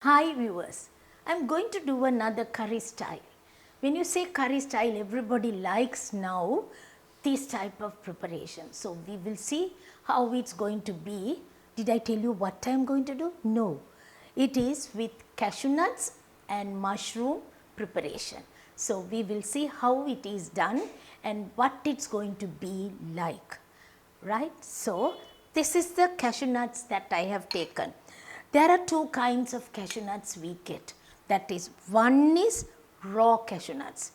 Hi viewers, I am going to do another curry style. When you say curry style, everybody likes now this type of preparation. So we will see how it's going to be. Did I tell you what I am going to do? No, it is with cashew nuts and mushroom preparation. So we will see how it is done and what it's going to be like, right? So this is the cashew nuts that I have taken. There are two kinds of cashew nuts we get. That is, one is raw cashew nuts,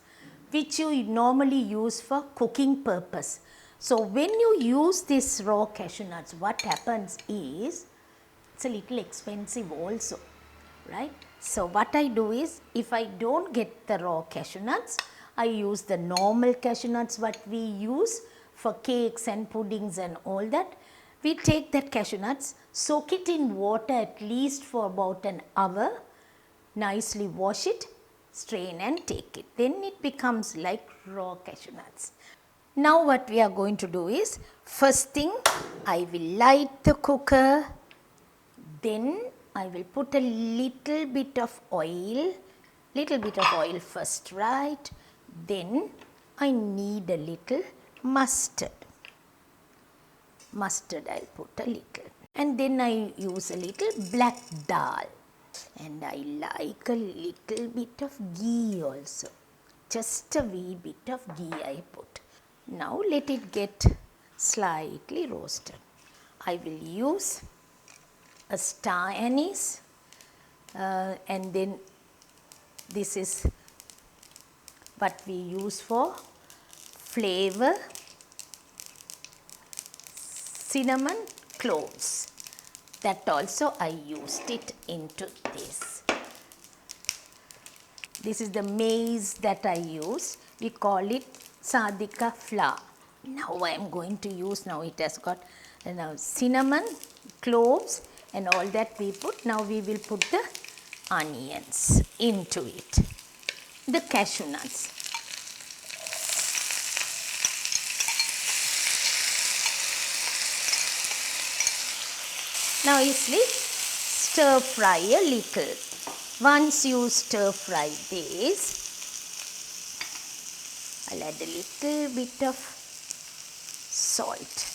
which you normally use for cooking purpose. So when you use this raw cashew nuts, what happens is, it's a little expensive also, right? So what I do is, if I don't get the raw cashew nuts, I use the normal cashew nuts what we use for cakes and puddings and all that. We take that cashew nuts, soak it in water at least for about an hour, nicely wash it, strain and take it. Then it becomes like raw cashew nuts. Now what we are going to do is, first thing I will light the cooker, then I will put a little bit of oil first, right? Then I need a little mustard. I'll put a little, and then I use a little black dal, and I like a little bit of ghee also, just a wee bit of ghee I put. Now let it get slightly roasted. I will use a star anise, and then this is what we use for flavor, cinnamon, cloves. That also I used it into this. This is the maize that I use. We call it sadika flour. Now I am going to use, now it has got cinnamon, cloves and all that we put. Now we will put the onions into it, the cashew nuts. Now easily stir fry a little. Once you stir fry this, I'll add a little bit of salt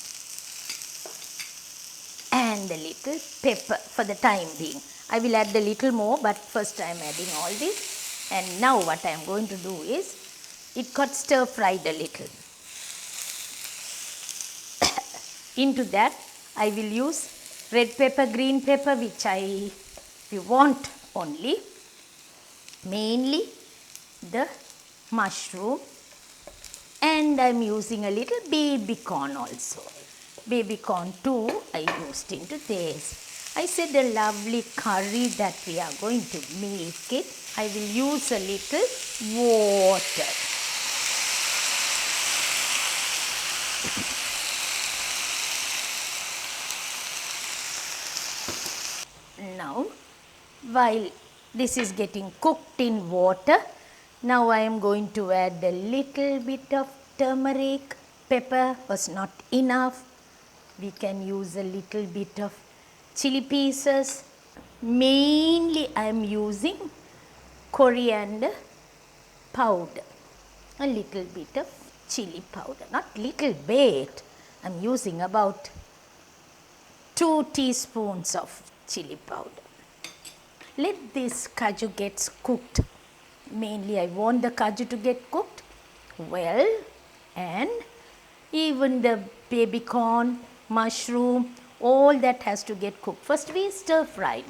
and a little pepper for the time being. I will add a little more, but first I am adding all this. And now what I am going to do is, it got stir fried a little. Into that I will use red pepper, green pepper, which you want only, mainly the mushroom, and I am using a little baby corn also. Baby corn too I used into this. I said a lovely curry that we are going to make it. I will use a little water. Now while this is getting cooked in water, now I am going to add a little bit of turmeric. Pepper was not enough. We can use a little bit of chili pieces. Mainly I am using coriander powder, a little bit of chili powder, not little bit. I am using about 2 teaspoons of chili powder. Let this cashew gets cooked. Mainly I want the cashew to get cooked well, and even the baby corn, mushroom, all that has to get cooked. First we stir fried.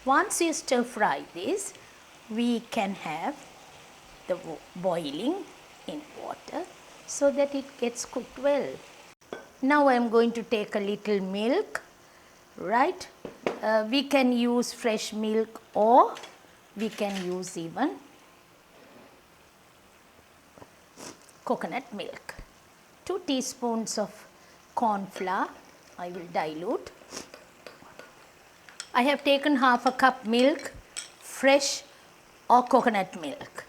Once you stir fry this, we can have the boiling in water so that it gets cooked well. Now I am going to take a little milk, right? We can use fresh milk, or we can use even coconut milk. 2 teaspoons of corn flour I will dilute. I have taken half a cup milk, fresh or coconut milk.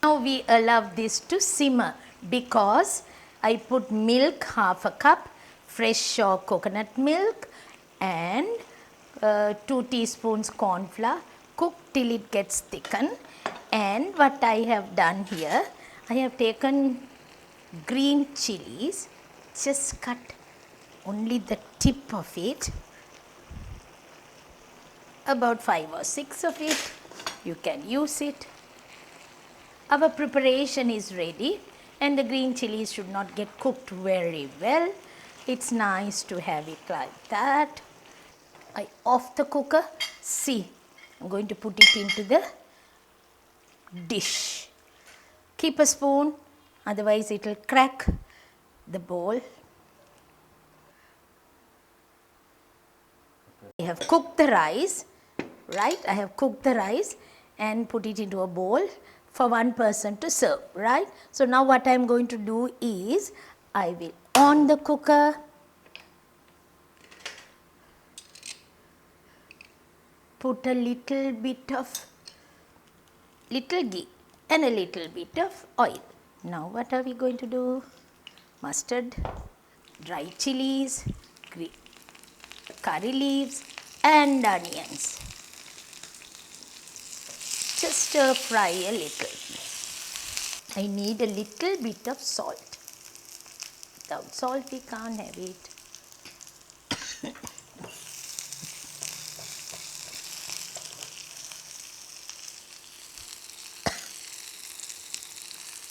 Now we allow this to simmer, because I put milk, half a cup, fresh or coconut milk, and 2 teaspoons corn flour. Cook till it gets thickened. And what I have done here, I have taken green chilies, just cut only the tip of it, about 5 or 6 of it. You can use it. Our preparation is ready, and the green chilies should not get cooked very well. It's nice to have it like that. I off the cooker. See, I'm going to put it into the dish. Keep a spoon, otherwise it will crack the bowl. I have cooked the rice, right? I have cooked the rice and put it into a bowl for one person to serve, right? So now what I am going to do is, I will on the cooker, put a little bit of ghee and a little bit of oil. Now what are we going to do? Mustard, dry chilies, curry leaves and onions. Just stir fry a little. I need a little bit of salt. Without salt we can't have it.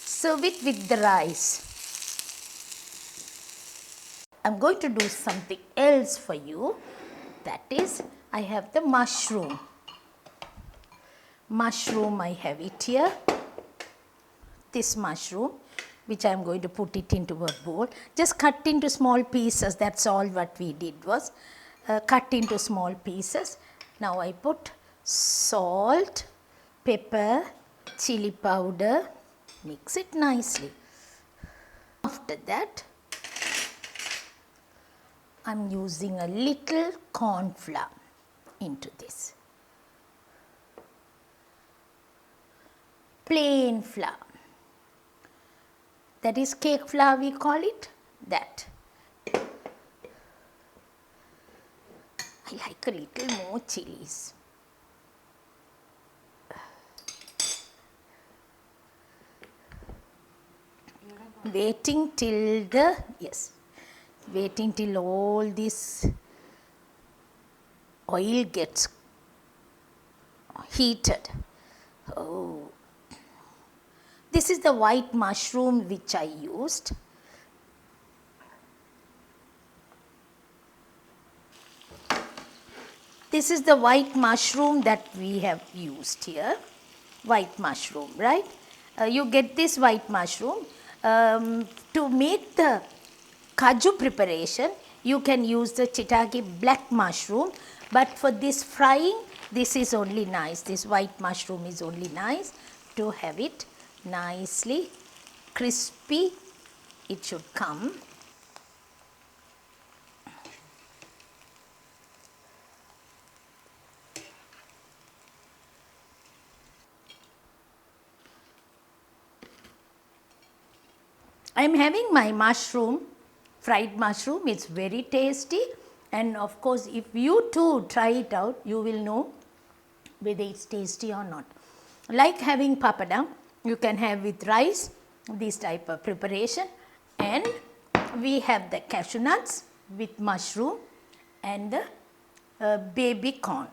Serve it with the rice. I'm going to do something else for you. That is, I have the mushroom. Mushroom, I have it here. This mushroom, which I am going to put it into a bowl. Just cut into small pieces. That's all what we did was cut into small pieces. Now I put salt, pepper, chili powder. Mix it nicely. After that, I'm using a little corn flour into this. Plain flour. That is cake flour we call it, that. I like a little more chilies. Waiting till all this oil gets heated. Oh, this is the white mushroom which I used. This is the white mushroom that we have used here. White mushroom, right? You get this white mushroom. To make the Cashew preparation, you can use the shiitake black mushroom, but for this frying, this is only nice. This white mushroom is only nice to have it nicely crispy. It should come. I am having my mushroom, fried mushroom. It's very tasty, and of course if you too try it out, you will know whether it's tasty or not. Like having papadam, you can have with rice, this type of preparation. And we have the cashew nuts with mushroom and the baby corn.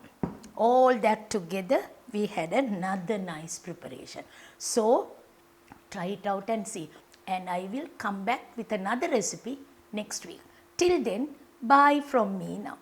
All that together, we had another nice preparation. So try it out and see. And I will come back with another recipe next week. Till then, bye from me now.